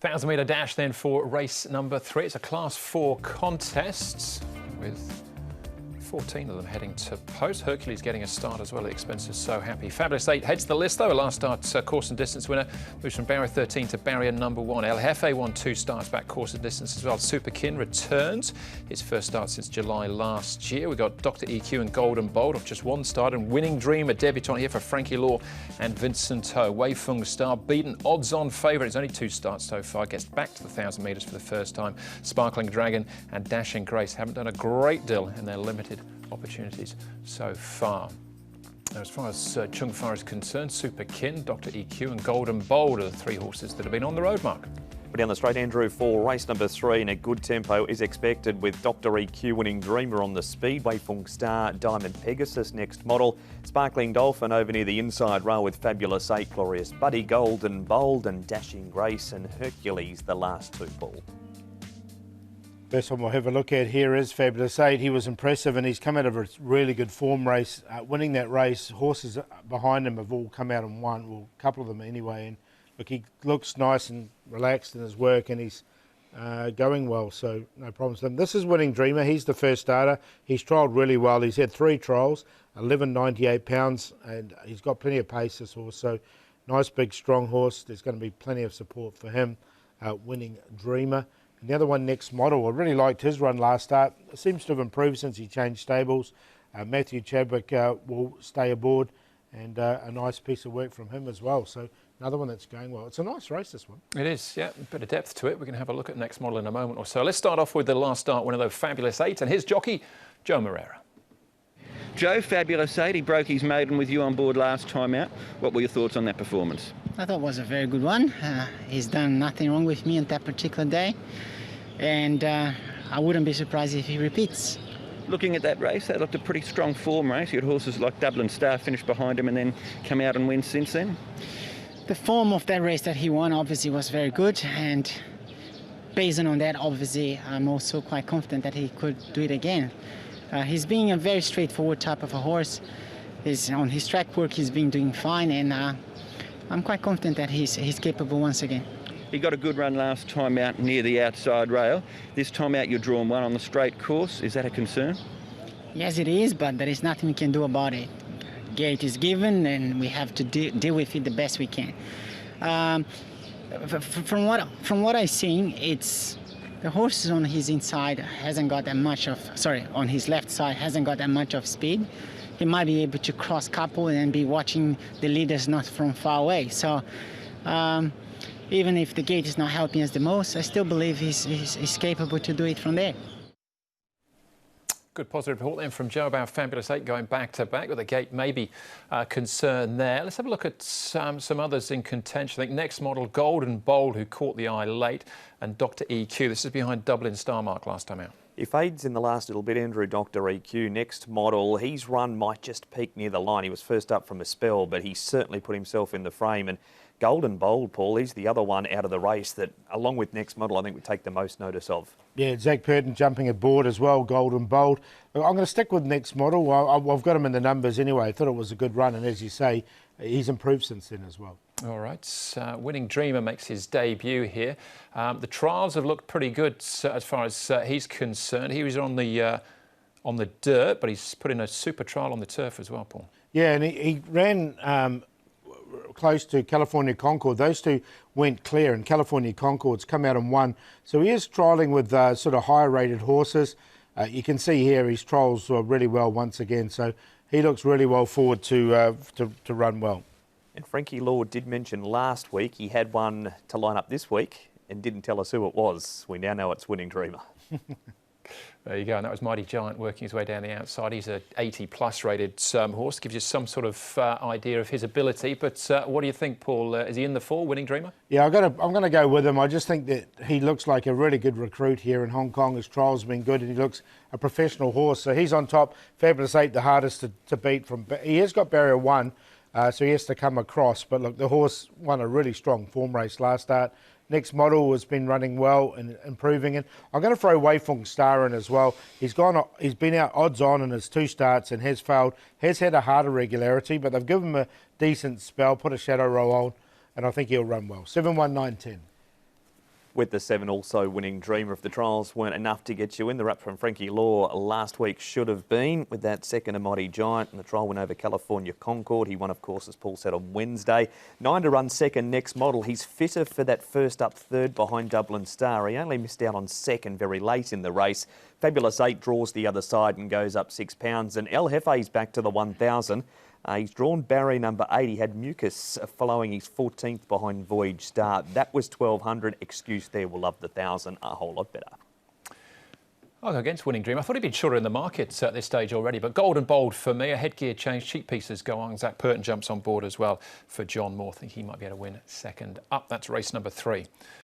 1,000-metre dash then for race number 3. It's a Class 4 contest with 14 of them heading to post. Hercules getting a start as well. The expenses so happy. Fabulous 8 heads to the list though. A last start course and distance winner moves from barrier 13 to barrier number 1. El Jefe won 2 starts back course and distance as well. Super Kin returns his first start since July last year. We got Dr. EQ and Golden Bolt off just 1 start, and Winning Dream, a debutant here for Frankie Law and Vincent Ho. Wei Feng Star beaten odds-on favourite. It's only 2 starts so far. Gets back to the 1,000 metres for the first time. Sparkling Dragon and Dashing Grace haven't done a great deal in their limited opportunities so far. Now, as far as Chung Fa is concerned, Super Kin, Dr. EQ and Golden Bold are the 3 horses that have been on the road, Mark. We're down the straight, Andrew, for race number 3, and a good tempo is expected with Dr. EQ Winning Dreamer on the speed, Wei Feng Star, Diamond Pegasus next model, Sparkling Dolphin over near the inside rail with Fabulous 8, Glorious Buddy, Golden Bold and Dashing Grace, and Hercules the last 2, Paul. First one we'll have a look at here is Fabulous 8. He was impressive and he's come out of a really good form race. Winning that race, horses behind him have all come out and won, well, a couple of them anyway. And look, he looks nice and relaxed in his work and he's going well, so no problems with him. This is Winning Dreamer. He's the first starter. He's trialled really well. He's had 3 trials, 11.98 pounds, and he's got plenty of pace, this horse. So nice, big, strong horse. There's going to be plenty of support for him. Winning Dreamer. And the other one, Next Model, I really liked his run last start. It seems to have improved since he changed stables. Matthew Chadwick will stay aboard, and a nice piece of work from him as well. So another one that's going well. It's a nice race, this one. It is, yeah, a bit of depth to it. We're going to have a look at Next Model in a moment or so. Let's start off with the last start winner, though, Fabulous 8, and his jockey, Joe Moreira. Joe, Fabulous 8, he broke his maiden with you on board last time out. What were your thoughts on that performance? I thought it was a very good one. He's done nothing wrong with me on that particular day, and I wouldn't be surprised if he repeats. Looking at that race, that looked a pretty strong form race. You had horses like Dublin Star finish behind him and then come out and win since then. The form of that race that he won obviously was very good, and based on that, obviously, I'm also quite confident that he could do it again. He's being a very straightforward type of a horse. On his track work, he's been doing fine, and I'm quite confident that he's capable once again. He got a good run last time out near the outside rail. This time out, you're drawn 1 on the straight course. Is that a concern? Yes, it is, but there is nothing we can do about it. Gate is given, and we have to deal with it the best we can. From what I've seen, it's the horse on his inside hasn't got that much of, on his left side hasn't got that much of speed. He might be able to cross couple and be watching the leaders not from far away. So even if the gate is not helping us the most, I still believe he's capable to do it from there. Good positive report then from Joe about Fabulous 8 going back-to-back, with the gate maybe concern there. Let's have a look at some others in contention. I think Next Model, Golden Bold, who caught the eye late, and Dr. EQ. This is behind Dublin Star Mark last time out. He fades in the last little bit, Andrew. Dr. EQ, Next Model. His run might just peak near the line. He was first up from a spell, but he certainly put himself in the frame. And Golden Bold, Paul, he's the other one out of the race that, along with Next Model, I think we take the most notice of. Yeah, Zach Purton jumping aboard as well, Golden Bold. I'm going to stick with Next Model. I've got him in the numbers anyway. I thought it was a good run, and as you say, he's improved since then as well. All right, Winning Dreamer makes his debut here. The trials have looked pretty good as far as he's concerned. He was on the dirt, but he's put in a super trial on the turf as well, Paul. Yeah, and he ran close to California Concord. Those two went clear, and California Concord's come out and won. So he is trialling with sort of higher rated horses. You can see here his trials really well once again. So he looks really well forward to run well. And Frankie Law did mention last week he had one to line up this week and didn't tell us who it was. We now know it's Winning Dreamer. There you go, and that was Mighty Giant working his way down the outside. He's a 80-plus rated horse, gives you some sort of idea of his ability. But what do you think, Paul? Is he in the fall, Winning Dreamer? Yeah, I'm going to go with him. I just think that he looks like a really good recruit here in Hong Kong. His trials have been good, and he looks a professional horse. So he's on top. Fabulous 8, the hardest to beat. He has got barrier 1, so he has to come across. But look, the horse won a really strong form race last start. Next Model has been running well and improving it. I'm going to throw Wei Feng Star in as well. He's been out odds on in his 2 starts and has failed. Has had a harder regularity, but they've given him a decent spell, put a shadow roll on, and I think he'll run well. 7-1-9-10. With the 7 also winning Dreamer. If the trials weren't enough to get you in, the wrap from Frankie Law last week should have been with that second Amati Giant, and the trial win over California Concord. He won, of course, as Paul said, on Wednesday. 9 to run second next model. He's fitter for that first up third behind Dublin Star. He only missed out on second very late in the race. Fabulous 8 draws the other side and goes up £6. And El Jefe's back to the 1,000. He's drawn barrier number 8. He had Mucus following his 14th behind Voyage Star. That was 1,200. Excuse there. We'll love the 1,000 a whole lot better. I'll go against Winning Dream. I thought he'd been shorter in the market at this stage already, but gold and bold for me. A headgear change, cheap pieces go on. Zach Purton jumps on board as well for John Moore. I think he might be able to win second up. That's race number 3.